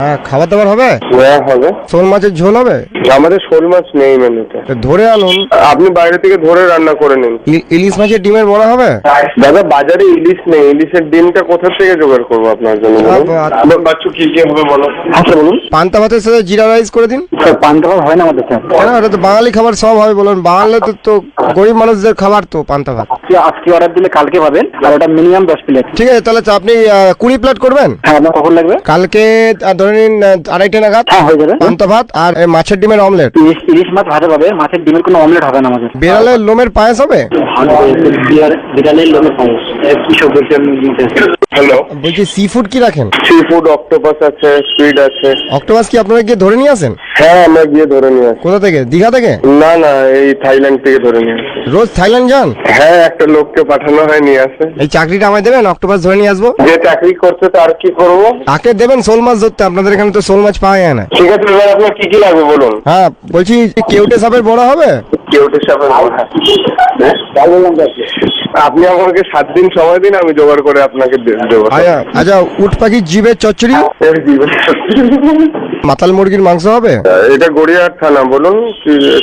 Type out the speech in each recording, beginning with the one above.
হ্যাঁ, খাবার দাবার হবে? হ্যাঁ হবে। শোল মাছের ঝোল হবে? আমাদের শোল মাছ নেই মেনুতে। তো ধরে আনুন। আপনি বাইরে থেকে ধরে রান্না করে নিন। ইলিশ মাছের ডিমের বড়া হবে? দাদা বাজারে ইলিশ নেই, ইলিশের ডিমটা কোথা থেকে জোগাড় করবো আপনার জন্য বলুন? বাচ্চু কি কি হবে বলো? আচ্ছা বলুন। পান্তা ভাতের সাথে জিরা রাইস করে দিন। পান্তা ভাত হয় না আমাদের স্যার। কেন, এটা তো বাঙালি খাবার, সব হবে বলুন। বাঙালি তো গরিব মানুষদের খাবার তো পান্তা ভাত। আজকে অর্ডার দিলে কালকে পাবেন, আর ওটা মিনিমাম 10 প্লেট। ঠিক আছে, তাহলে আপনি 20 প্লেট করবেন। হ্যাঁ, আপনার কখন লাগবে? কালকে ধরে নিন 2:30 নাগাদ। হ্যাঁ হয়ে যাবে। পান্তা ভাত আর মাছের ডিমের অমলেট। ইলিশ মাছ ভাজা পাবে, মাছের ডিমের কোনো অমলেট হবে না আমাদের। বিড়ালের লোমের পায়েস হবে? বিড়ালের লোমের পায়েস কি সব বলছেন? হ্যালো, বলছি সি ফুড কি রাখেন? সি ফুড অক্টোপাস আছে, স্কুইড আছে। অক্টোপাস কি আপনারা গিয়ে ধরে নিয়ে আসেন? হ্যাঁ আমরা গিয়ে ধরে নিয়ে আসি। কোথা থেকে? দীঘা থেকে? না না, এই থাইল্যান্ড থেকে ধরে নিয়ে আসি। রোজ থাইল্যান্ড যান? হ্যাঁ, একটা লোককে পাঠানো হয় নিয়ে আসে। এই চাকরিটা আমায় দেবেন, অক্টোপাস ধরে নিয়ে আসবো? যে চাকরি করছে তার কি করবো? তাকে দেবেন শোল মাছ ধরতে, আপনাদের এখানে তো শোল মাছ পাওয়া যায় না। ঠিক আছে, এবার আপনার কি কি লাগবে বলুন? হ্যাঁ, বলছি কেউটে সাপের বড় হবে? কেউটে সাপের আপনি আমাকে 7 দিন সময় দিন, আমি জোগাড় করে আপনাকে দেবো। আচ্ছা, উট পাখির জিভের চচ্চড়ি, মাতাল মুরগির মাংস হবে? এটা গড়িয়াহাট থানা, বলুন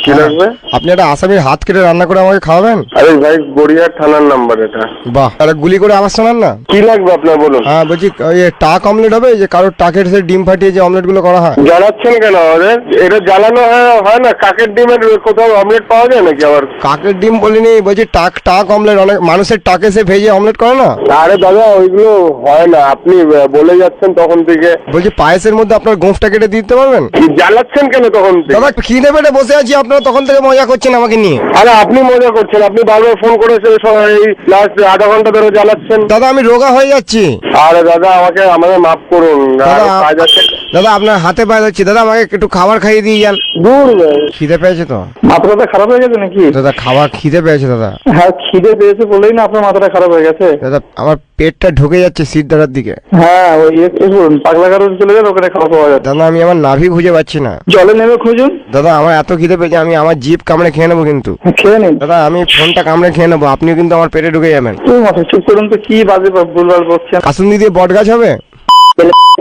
কি লাগবে? আপনি একটা আসামির হাত কেটে রান্না করে আমাকে খাওয়াবেন? আরে ভাই, গড়িয়াহাট থানার নাম্বার এটা। বাহ, তাহলে গুলি করে আওয়াজ শোনান না। কি লাগবে আপনার বলুন? হ্যাঁ, বলছি ওই টাক অমলেট হবে, যে কারোর টাকের সে ডিম ফাটিয়ে যে অমলেট গুলো করা হয়। জ্বালাচ্ছেন কেন আমাদের? এটা জ্বালানো হয় না? কাকের ডিমের কোথাও অমলেট পাওয়া যায় নাকি আবার? কাকের ডিম বলিনি, বলছি টাক অমলেট। অনেক মানুষের টাকে সে ভেজে অমলেট করে না? আরে দাদা, ওইগুলো হয় না, আপনি বলে যাচ্ছেন তখন থেকে। বলছি পায়েসের মধ্যে আপনার গোঁফটা কেটে দিতে পারবেন? জ্বালাচ্ছেন কেন তখন থেকে? দাদা খিদে পেটে বসে আছি, আপনারা তখন থেকে মজা করছেন আমাকে নিয়ে। আরে আপনি মজা করছেন, আপনি বারবার ফোন করেছেন, এই লাস্ট আধা ঘন্টা ধরে জ্বালাচ্ছেন। দাদা আমি রোগা হয়ে যাচ্ছি। আরে দাদা, আমাদের মাফ করুন, আর কাজ আছে। দাদা আপনার হাতে পায়ে যাচ্ছি, দাদা আমাকে একটু খাবার খাইয়ে দিয়ে যান। দূর, খিদে পেয়েছে তো। মাথাটা খারাপ হয়ে গেছে নাকি? দাদা খাবার খিদে পেয়েছে দাদা। হ্যাঁ, খিদে পেয়েছে বলেই না আপনার মাথাটা খারাপ হয়ে গেছে। দাদা আমার পেটটা ঢুকে যাচ্ছে সিদ্ধারার দিকে। হ্যাঁ, ওই শুনুন, পাগলা গারদ চলে যান, ওখানে খাওয়া পাওয়া যাচ্ছে। দাদা আমি আমার নাভি খুঁজে পাচ্ছি না। জলে নেমে খুঁজুন। দাদা আমার এত খিদে পেয়েছে, আমি আমার জিভ কামড়ে খেয়ে নেবো কিন্তু। খেয়ে নিন। দাদা আমি ফোনটা কামড়ে খেয়ে নেবো, আপনিও কিন্তু আমার পেটে ঢুকে যাবেন। তুই মাথা চুপ করুন তো, কি বাজে ভুলভাল বলছেন। কাসুন্দি দিয়ে বট গাছ হবে?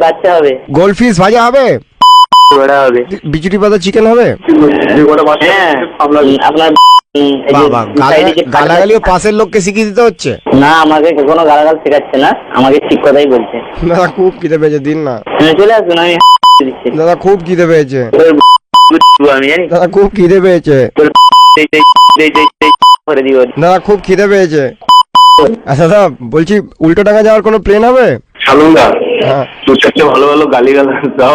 বাচ্চা হবে। গোল্ডফিশ ভাজা হবে? বড়া হবে। বিচুটি পাতা চিকেন হবে? হ্যাঁ, আপনার বাবা, গালাগালিও পাশের লোককে শিখিয়ে দিতে হচ্ছে। না, আমাকে কোনো গালাগাল শেখাচ্ছে না, আমাকে ঠিক কথাই বলছে। দাদা খুব খিদে পেয়েছে, দিন না। চলে আসুন, আমি দিচ্ছি। দাদা খুব খিদে পেয়েছে। আমি জানি দাদা খুব খিদে পেয়েছে। করে দিব। দাদা খুব খিদে পেয়েছে। আচ্ছা দাদা, বলছি উল্টো টাকা যাওয়ার কোনো প্লেন হবে? শালুন্দা, হ্যাঁ। 2-4 ভালো ভালো গালি দাও।